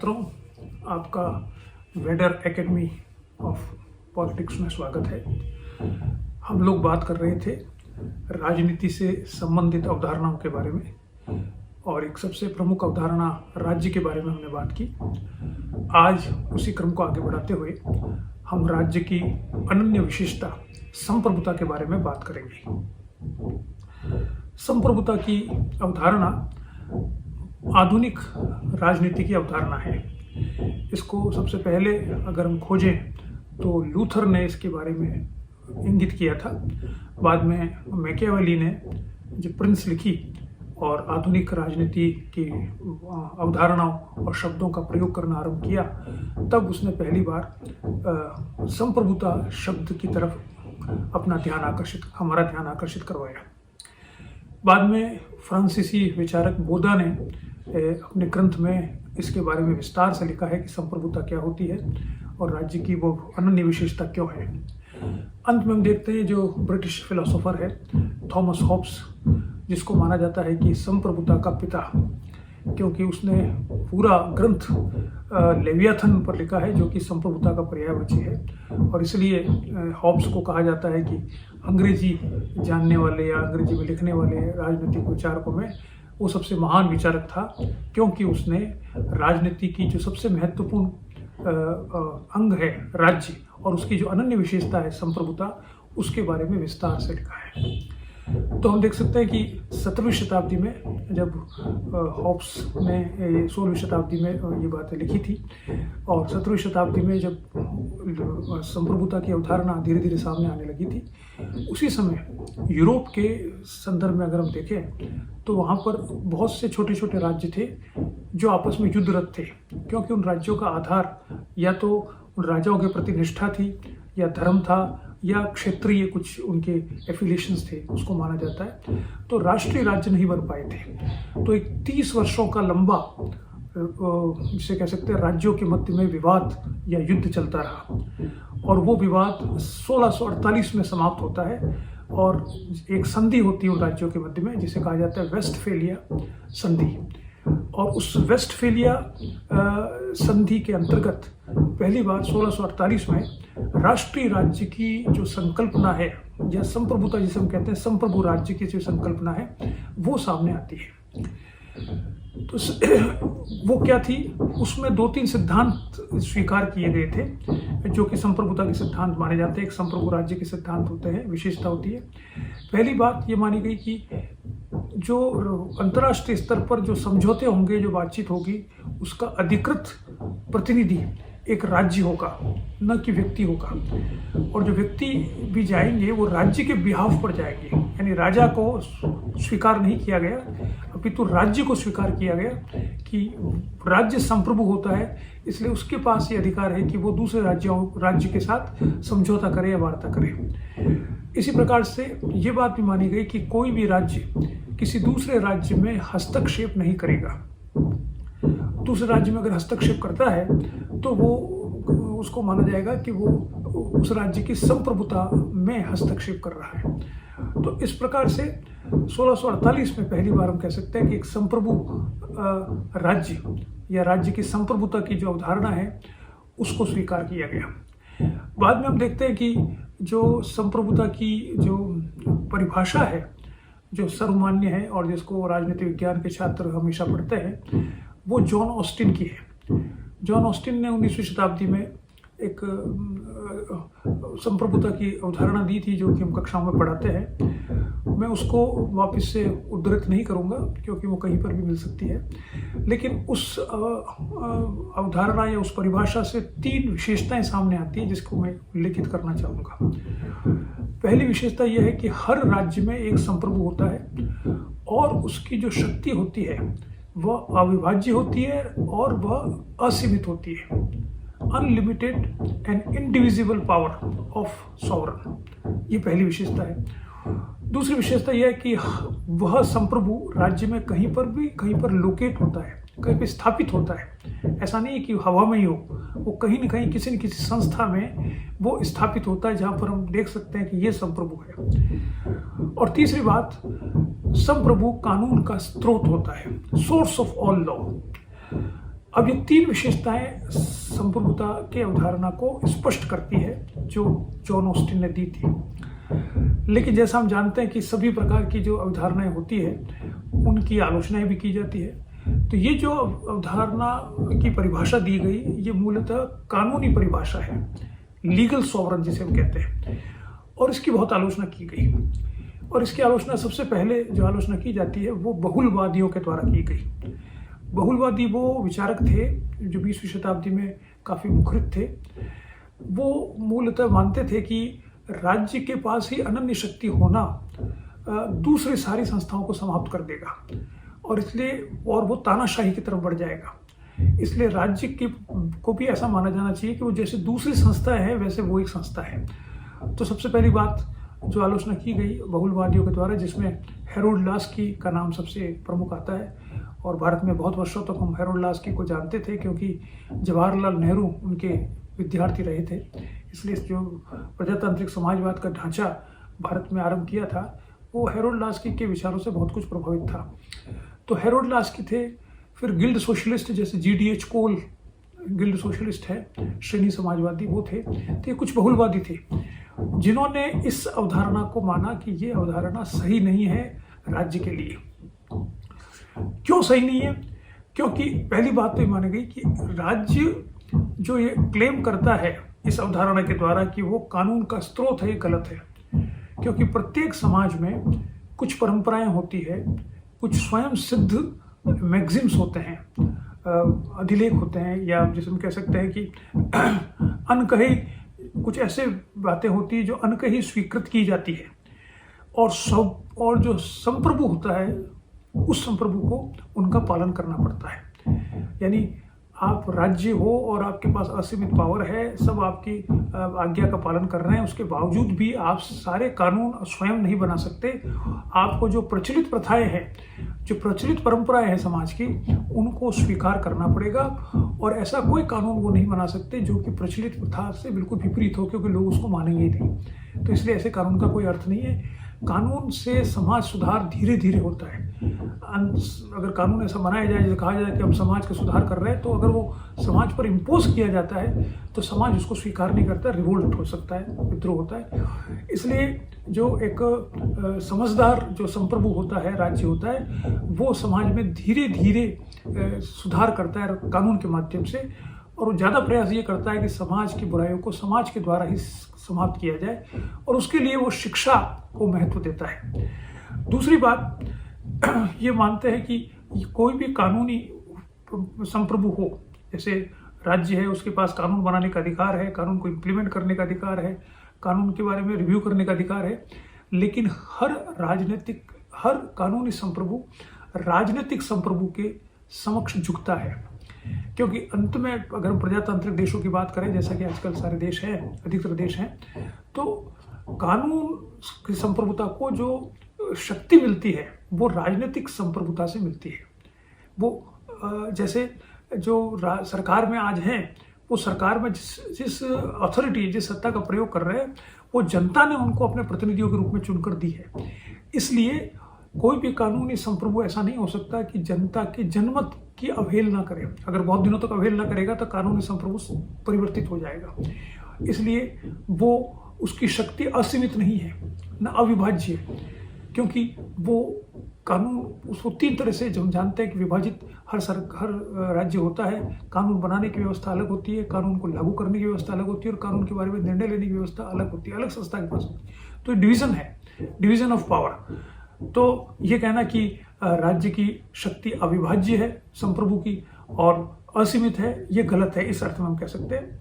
छात्रों, आपका Vader academy of politics में स्वागत है। हम लोग बात कर रहे थे राजनीति से संबंधित अवधारणाओं के बारे में और एक सबसे प्रमुख अवधारणा राज्य के बारे में हमने बात की। आज उसी क्रम को आगे बढ़ाते हुए हम राज्य की अनन्य विशेषता संप्रभुता के बारे में बात करेंगे। संप्रभुता की अवधारणा आधुनिक राजनीति की अवधारणा है। इसको सबसे पहले अगर हम खोजें तो लूथर ने इसके बारे में इंगित किया था। बाद में मैकियावेली ने जो प्रिंस लिखी और आधुनिक राजनीति की अवधारणाओं और शब्दों का प्रयोग करना आरंभ किया, तब उसने पहली बार संप्रभुता शब्द की तरफ हमारा ध्यान आकर्षित करवाया। बाद में फ्रांसीसी विचारक बोधा ने अपने ग्रंथ में इसके बारे में विस्तार से लिखा है कि संप्रभुता क्या होती है और राज्य की वो अनन्य विशेषता क्यों है। अंत में हम देखते हैं जो ब्रिटिश फिलोसोफर है थॉमस हॉब्स, जिसको माना जाता है कि संप्रभुता का पिता, क्योंकि उसने पूरा ग्रंथ लेवियाथन पर लिखा है जो कि संप्रभुता का पर्यायवाची है। और इसलिए हॉब्स को कहा जाता है कि अंग्रेजी जानने वाले या अंग्रेजी में लिखने वाले राजनीतिक विचारकों में वो सबसे महान विचारक था, क्योंकि उसने राजनीति की जो सबसे महत्वपूर्ण अंग है राज्य और उसकी जो अनन्य विशेषता है संप्रभुता, उसके बारे में विस्तार से लिखा है। तो हम देख सकते हैं कि 17वीं शताब्दी में जब हॉब्स ने 16वीं शताब्दी में ये बातें लिखी थी और 17वीं शताब्दी में जब संप्रभुता की अवधारणा धीरे धीरे सामने आने लगी थी, उसी समय यूरोप के संदर्भ में अगर हम देखें तो वहाँ पर बहुत से छोटे छोटे राज्य थे जो आपस में युद्धरत थे, क्योंकि उन राज्यों का आधार या तो उन राजाओं के प्रति निष्ठा थी या धर्म था या क्षेत्रीय कुछ उनके एफिलिएशंस थे, उसको माना जाता है। तो राष्ट्रीय राज्य नहीं बन पाए थे। तो एक 30 वर्षों का लंबा जिसे कह सकते हैं राज्यों के मध्य में विवाद या युद्ध चलता रहा और वो विवाद 1648 में समाप्त होता है और एक संधि होती है उन राज्यों के मध्य में जिसे कहा जाता है वेस्टफेलिया संधि। और उस वेस्टफेलिया संधि के अंतर्गत पहली बार 1648 में राष्ट्रीय राज्य की जो संकल्पना है या संप्रभुता जिसे हम कहते हैं संप्रभु राज्य की जो संकल्पना है वो सामने आती है। तो वो क्या थी, उसमें 2-3 सिद्धांत स्वीकार किए गए थे जो कि संप्रभुता के सिद्धांत माने जाते हैं। एक संप्रभु राज्य के सिद्धांत होते हैं, विशेषता होती है। पहली बात ये मानी गई कि जो अंतर्राष्ट्रीय स्तर पर जो समझौते होंगे, जो बातचीत होगी, उसका अधिकृत प्रतिनिधि एक राज्य होगा, न कि व्यक्ति होगा। और जो व्यक्ति भी जाएंगे वो राज्य के बिहाफ पर जाएंगे, यानी राजा को स्वीकार नहीं किया गया, अपितु राज्य को स्वीकार किया गया कि राज्य संप्रभु होता है, इसलिए उसके पास ये अधिकार है कि वो दूसरे राज्य के साथ समझौता करे या वार्ता करे। इसी प्रकार से ये बात भी मानी गई कि कोई भी राज्य किसी दूसरे राज्य में हस्तक्षेप नहीं करेगा। दूसरे राज्य में अगर हस्तक्षेप करता है तो वो उसको माना जाएगा कि वो उस राज्य की संप्रभुता में हस्तक्षेप कर रहा है। तो इस प्रकार से 1648 में पहली बार हम कह सकते हैं कि एक संप्रभु राज्य या राज्य की संप्रभुता की जो अवधारणा है उसको स्वीकार किया गया। बाद में हम देखते हैं कि जो संप्रभुता की जो परिभाषा है, जो सर्वमान्य है और जिसको राजनीतिक विज्ञान के छात्र हमेशा पढ़ते हैं, वो जॉन ऑस्टिन की है। जॉन ऑस्टिन ने 19वीं शताब्दी में एक संप्रभुता की अवधारणा दी थी जो कि हम कक्षाओं में पढ़ाते हैं। मैं उसको वापस से उद्धृत नहीं करूँगा क्योंकि वो कहीं पर भी मिल सकती है, लेकिन उस अवधारणा या उस परिभाषा से 3 विशेषताएं सामने आती हैं जिसको मैं उल्लेखित करना चाहूँगा। पहली विशेषता यह है कि हर राज्य में एक संप्रभु होता है और उसकी जो शक्ति होती है वह अविभाज्य होती है और वह असीमित होती है। Unlimited and indivisible power of sovereign, ये पहली विशेषता है। दूसरी विशेषता यह है कि वह संप्रभु राज्य में कहीं पर लोकेट होता है, कहीं पर स्थापित होता है। ऐसा नहीं है कि हवा में ही हो, वो कहीं न कहीं किसी न किसी संस्था में वो स्थापित होता है जहाँ पर हम देख सकते हैं कि ये संप्रभु है। और तीसरी बात, संप्रभु कानून का स्रोत होता है, सोर्स ऑफ ऑल लॉ। अब ये तीन विशेषताएं संप्रभुता की अवधारणा को स्पष्ट करती है जो जॉन ऑस्टिन ने दी थी। लेकिन जैसा हम जानते हैं कि सभी प्रकार की जो अवधारणाएं होती है उनकी आलोचनाएं भी की जाती है। तो ये जो अवधारणा की परिभाषा दी गई ये मूलतः कानूनी परिभाषा है, लीगल सॉवरन जिसे हम कहते हैं, और इसकी बहुत आलोचना की गई। और इसकी आलोचना सबसे पहले जो आलोचना की जाती है वो बहुलवादियों के द्वारा की गई। बहुलवादी वो विचारक थे जो 20वीं शताब्दी में काफ़ी मुखरित थे। वो मूलतः मानते थे कि राज्य के पास ही अनन्य शक्ति होना दूसरी सारी संस्थाओं को समाप्त कर देगा और इसलिए वो तानाशाही की तरफ बढ़ जाएगा। इसलिए राज्य को भी ऐसा माना जाना चाहिए कि वो जैसे दूसरी संस्था है वैसे वो एक संस्था है। तो सबसे पहली बात जो आलोचना की गई बहुलवादियों के द्वारा, जिसमें हेरोल्ड लास्की का नाम सबसे प्रमुख आता है, और भारत में बहुत वर्षों तक हम हेरोल्ड लास्की को जानते थे क्योंकि जवाहरलाल नेहरू उनके विद्यार्थी रहे थे। इसलिए जो प्रजातांत्रिक समाजवाद का ढांचा भारत में आरंभ किया था वो हेरोल्ड लास्की के विचारों से बहुत कुछ प्रभावित था। तो हेरोल्ड लास्की थे। फिर गिल्ड सोशलिस्ट जैसे GDH कोल गिल्ड सोशलिस्ट है, श्रेणी समाजवादी, वो थे। तो ये कुछ बहुलवादी थे जिन्होंने इस अवधारणा को माना कि ये अवधारणा सही नहीं है राज्य के लिए। क्यों सही नहीं है? क्योंकि पहली बात तो ये मानी गई कि राज्य जो ये क्लेम करता है इस अवधारणा के द्वारा कि वो कानून का स्रोत है, ये गलत है। क्योंकि प्रत्येक समाज में कुछ परंपराएं होती है, कुछ स्वयं सिद्ध मैक्सिम्स होते हैं, अधिलेख होते हैं, या जिसे हम कह सकते हैं कि अनकही कुछ ऐसे बातें होती है जो अनकही स्वीकृत की जाती है, और जो संप्रभु होता है उस संप्रभु को उनका पालन करना पड़ता है। यानी आप राज्य हो और आपके पास असीमित पावर है, सब आपकी आज्ञा का पालन कर रहे हैं, उसके बावजूद भी आप सारे कानून स्वयं नहीं बना सकते। आपको जो प्रचलित प्रथाएं हैं, जो प्रचलित परंपराएं हैं समाज की, उनको स्वीकार करना पड़ेगा, और ऐसा कोई कानून वो नहीं बना सकते जो कि प्रचलित प्रथा से बिल्कुल विपरीत हो, क्योंकि लोग उसको मानेंगे ही नहीं। तो इसलिए ऐसे कानून का कोई अर्थ नहीं है। कानून से समाज सुधार धीरे धीरे होता है। अगर कानून ऐसा बनाया जाए, जैसे कहा जाए कि हम समाज का सुधार कर रहे हैं, तो अगर वो समाज पर इम्पोज किया जाता है तो समाज उसको स्वीकार नहीं करता, रिवोल्ट हो सकता है, विद्रोह होता है। इसलिए जो एक समझदार जो संप्रभु होता है, राज्य होता है, वो समाज में धीरे धीरे सुधार करता है कानून के माध्यम से, और वो ज़्यादा प्रयास ये करता है कि समाज की बुराइयों को समाज के द्वारा ही समाप्त किया जाए, और उसके लिए वो शिक्षा को महत्व देता है। दूसरी बात ये मानते हैं कि कोई भी कानूनी संप्रभु हो, जैसे राज्य है, उसके पास कानून बनाने का अधिकार है, कानून को इम्प्लीमेंट करने का अधिकार है, कानून के बारे में रिव्यू करने का अधिकार है, लेकिन हर कानूनी संप्रभु राजनीतिक संप्रभु के समक्ष झुकता है। क्योंकि अंत में अगर हम प्रजातांत्रिक देशों की बात करें, जैसा कि आजकल सारे देश हैं, अधिकतर देश हैं, तो कानून की संप्रभुता को जो शक्ति मिलती है वो राजनीतिक संप्रभुता से मिलती है। वो जैसे जो सरकार में आज हैं, वो सरकार में जिस अथॉरिटी, जिस सत्ता का प्रयोग कर रहे हैं, वो जनता ने उनको अपने प्रतिनिधियों के रूप में चुनकर दी है। इसलिए कोई भी कानूनी संप्रभु ऐसा नहीं हो सकता कि जनता के जनमत की अवहेलना करे। अगर बहुत दिनों तक अवहेलना करेगा तो कानूनी संप्रभु परिवर्तित हो जाएगा। इसलिए वो उसकी शक्ति असीमित नहीं है, न अविभाज्य है, क्योंकि वो कानून उसको तीन तरह से हम जानते हैं कि विभाजित हर राज्य होता है। कानून बनाने की व्यवस्था अलग होती है, कानून को लागू करने की व्यवस्था अलग होती है, और कानून के बारे में निर्णय लेने की व्यवस्था अलग होती है, अलग संस्था के पास होती है। तो डिवीजन है, डिवीजन ऑफ पावर। तो ये कहना कि राज्य की शक्ति अविभाज्य है संप्रभु की और असीमित है, ये गलत है, इस अर्थ में हम कह सकते हैं।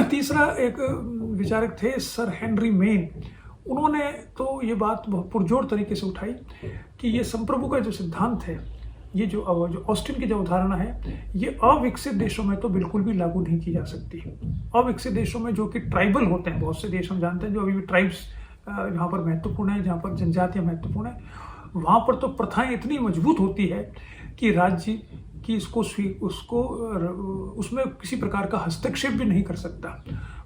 तीसरा एक विचारक थे सर हेनरी मेन। उन्होंने तो ये बात बहुत पुरजोर तरीके से उठाई कि ये संप्रभु का जो सिद्धांत है, ये जो ऑस्टिन की जो अवधारणा है, ये अविकसित देशों में तो बिल्कुल भी लागू नहीं की जा सकती। अविकसित देशों में जो कि ट्राइबल होते हैं, बहुत से देश हम जानते हैं जो अभी भी ट्राइब्स जहाँ पर महत्वपूर्ण है, जहाँ पर जनजातियाँ महत्वपूर्ण है, वहाँ पर तो प्रथाएं इतनी मजबूत होती है कि राज्य की उसमें किसी प्रकार का हस्तक्षेप भी नहीं कर सकता,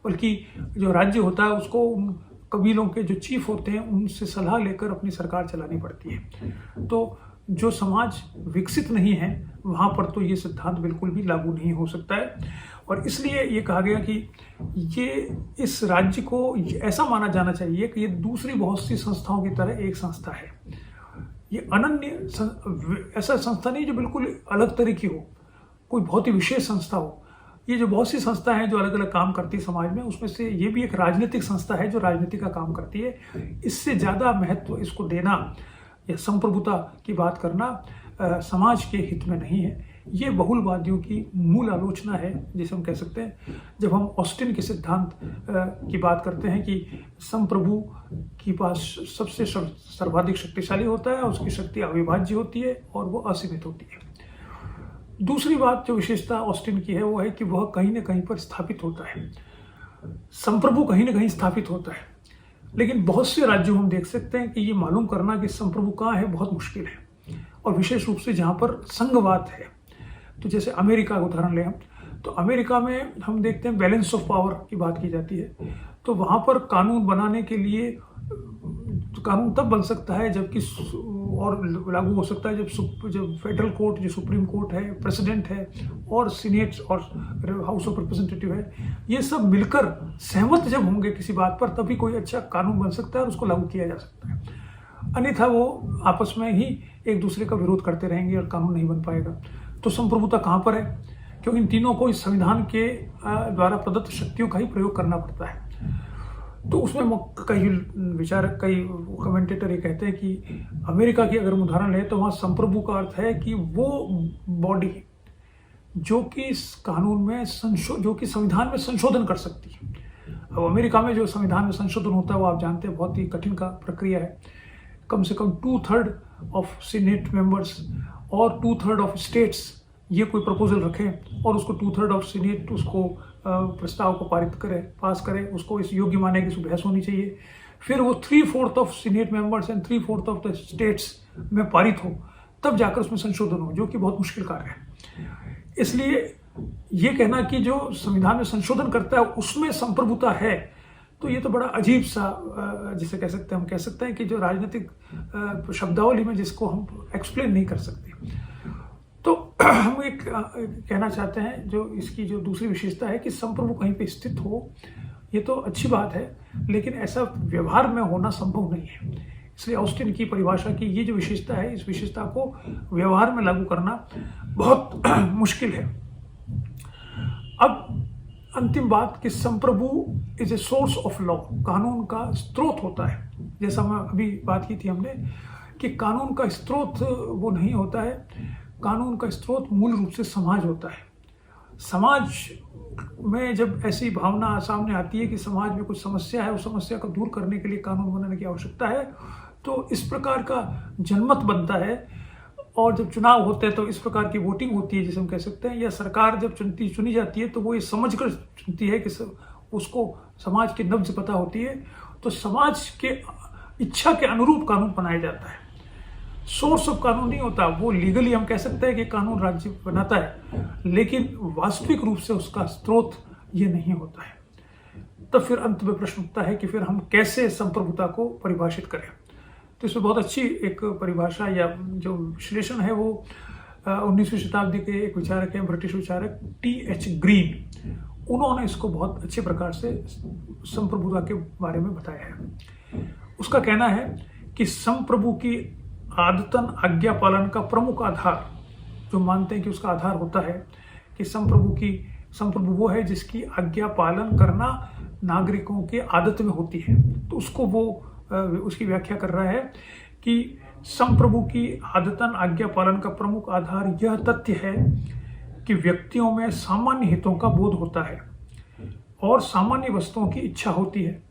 बल्कि जो राज्य होता है उसको उन कबीलों के जो चीफ होते हैं उनसे सलाह लेकर अपनी सरकार चलानी पड़ती है। तो जो समाज विकसित नहीं है वहाँ पर तो ये सिद्धांत बिल्कुल भी लागू नहीं हो सकता है। और इसलिए ये कहा गया कि ये इस राज्य को ऐसा माना जाना चाहिए कि ये दूसरी बहुत सी संस्थाओं की तरह एक संस्था है। ये अनन्य ऐसा संस्था नहीं जो बिल्कुल अलग तरह की हो, कोई बहुत ही विशेष संस्था हो। ये जो बहुत सी संस्था हैं जो अलग अलग काम करती है समाज में, उसमें से ये भी एक राजनीतिक संस्था है जो राजनीति का काम करती है। इससे ज़्यादा महत्व इसको देना या संप्रभुता की बात करना समाज के हित में नहीं है। ये बहुलवादियों की मूल आलोचना है, जिसे हम कह सकते हैं। जब हम ऑस्टिन के सिद्धांत की बात करते हैं कि संप्रभु के पास सबसे सर्वाधिक शक्तिशाली होता है, उसकी शक्ति अविभाज्य होती है और वो असीमित होती है। दूसरी बात जो विशेषता ऑस्टिन की है वो है कि वह कहीं ना कहीं पर स्थापित होता है। संप्रभु कहीं ना कहीं स्थापित होता है, लेकिन बहुत से राज्यों हम देख सकते हैं कि ये मालूम करना कि संप्रभु कहाँ है बहुत मुश्किल है। और विशेष रूप से जहाँ पर संघवाद है, तो जैसे अमेरिका का उदाहरण लें हम, तो अमेरिका में हम देखते हैं बैलेंस ऑफ पावर की बात की जाती है। तो वहाँ पर कानून बनाने के लिए कानून तब बन सकता है जबकि और लागू हो सकता है जब फेडरल कोर्ट, जो सुप्रीम कोर्ट है, प्रेसिडेंट है और सीनेट और हाउस ऑफ रिप्रेजेंटेटिव है, ये सब मिलकर सहमत जब होंगे किसी बात पर, तभी कोई अच्छा कानून बन सकता है और उसको लागू किया जा सकता है। अन्यथा वो आपस में ही एक दूसरे का विरोध करते रहेंगे और कानून नहीं बन पाएगा। तो संप्रभुता कहाँ पर है? क्योंकि इन तीनों को इस संविधान के द्वारा प्रदत्त शक्तियों का ही प्रयोग करना पड़ता है। तो उसमें कई विचारक, कई कमेंटेटर ये कहते हैं कि अमेरिका की अगर हम उदाहरण लें तो वहाँ संप्रभु का अर्थ है कि वो बॉडी जो कि कानून में जो कि संविधान में संशोधन कर सकती है। अब अमेरिका में जो संविधान में संशोधन होता है वो आप जानते हैं बहुत ही कठिन का प्रक्रिया है। कम से कम 2/3 ऑफ सीनेट मेंबर्स और 2/3 ऑफ स्टेट्स ये कोई प्रपोजल रखें और उसको 2/3 ऑफ सीनेट उसको प्रस्ताव को पास करे, उसको इस योग्य माने कि इसको बहस होनी चाहिए। फिर वो 3/4 of senate members and 3/4 of the states में पारित हो, तब जाकर उसमें संशोधन हो, जो कि बहुत मुश्किल कार्य है। इसलिए ये कहना कि जो संविधान में संशोधन करता है उसमें संप्रभुता है, तो ये तो बड़ा अजीब सा जिसे कह सकते हैं, हम कह सकते हैं कि जो राजनीतिक शब्दावली में जिसको हम एक्सप्लेन नहीं कर सकते। तो हम एक कहना चाहते हैं जो इसकी जो दूसरी विशेषता है कि संप्रभु कहीं पे स्थित हो, ये तो अच्छी बात है, लेकिन ऐसा व्यवहार में होना संभव नहीं है। इसलिए ऑस्टिन की परिभाषा की ये जो विशेषता है, इस विशेषता को व्यवहार में लागू करना बहुत मुश्किल है। अब अंतिम बात कि संप्रभु is a source of law, कानून का स्रोत होता है। जैसा हम अभी बात की थी हमने कि कानून का स्रोत वो नहीं होता है, कानून का स्रोत मूल रूप से समाज होता है। समाज में जब ऐसी भावना सामने आती है कि समाज में कुछ समस्या है, उस समस्या को दूर करने के लिए कानून बनाने की आवश्यकता है, तो इस प्रकार का जनमत बनता है। और जब चुनाव होते हैं तो इस प्रकार की वोटिंग होती है जिसे हम कह सकते हैं, या सरकार जब चुनी जाती है तो वो ये समझ कर चुनती है कि उसको समाज की नब्ज पता होती है, तो समाज के इच्छा के अनुरूप कानून बनाया जाता है। सोर्स ऑफ कानून नहीं होता, वो लीगली हम कह सकते हैं कि कानून राज्य बनाता है, लेकिन वास्तविक रूप से उसका स्रोत ये नहीं होता है। तब फिर अंत में प्रश्न उठता है कि फिर हम कैसे संप्रभुता को परिभाषित करें। तो इसमें बहुत अच्छी एक परिभाषा या जो विश्लेषण है वो 19वीं शताब्दी के एक विचारक हैं, ब्रिटिश विचारक T.H. ग्रीन, उन्होंने इसको बहुत अच्छे प्रकार से संप्रभुता के बारे में बताया है। उसका कहना है कि संप्रभु की आदतन आज्ञा पालन का प्रमुख आधार, जो मानते हैं कि उसका आधार होता है कि संप्रभु वो है जिसकी आज्ञा पालन करना नागरिकों के आदत में होती है। तो उसको वो उसकी व्याख्या कर रहा है कि संप्रभु की आदतन आज्ञा पालन का प्रमुख आधार यह तथ्य है कि व्यक्तियों में सामान्य हितों का बोध होता है और सामान्य वस्तुओं की इच्छा होती है,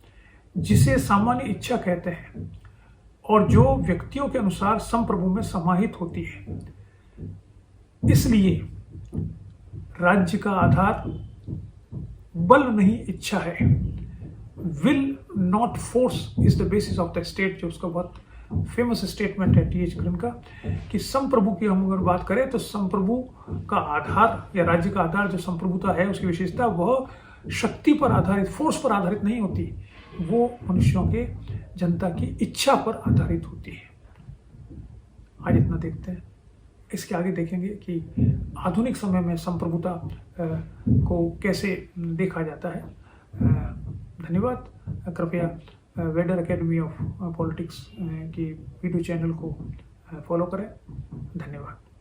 जिसे सामान्य इच्छा कहते हैं, और जो व्यक्तियों के अनुसार संप्रभु में समाहित होती है। इसलिए राज्य का आधार बल नहीं इच्छा है। Will not force is the basis of the state, जो उसका बहुत फेमस स्टेटमेंट है T.H. ग्रीन का, कि संप्रभु की हम अगर बात करें तो संप्रभु का आधार या राज्य का आधार जो संप्रभुता है, उसकी विशेषता वह शक्ति पर आधारित, फोर्स पर आधारित नहीं होती, वो मनुष्यों के जनता की इच्छा पर आधारित होती है। आज इतना देखते हैं। इसके आगे देखेंगे कि आधुनिक समय में संप्रभुता को कैसे देखा जाता है। धन्यवाद। कृपया वेडर एकेडमी ऑफ पॉलिटिक्स की वीडियो चैनल को फॉलो करें। धन्यवाद।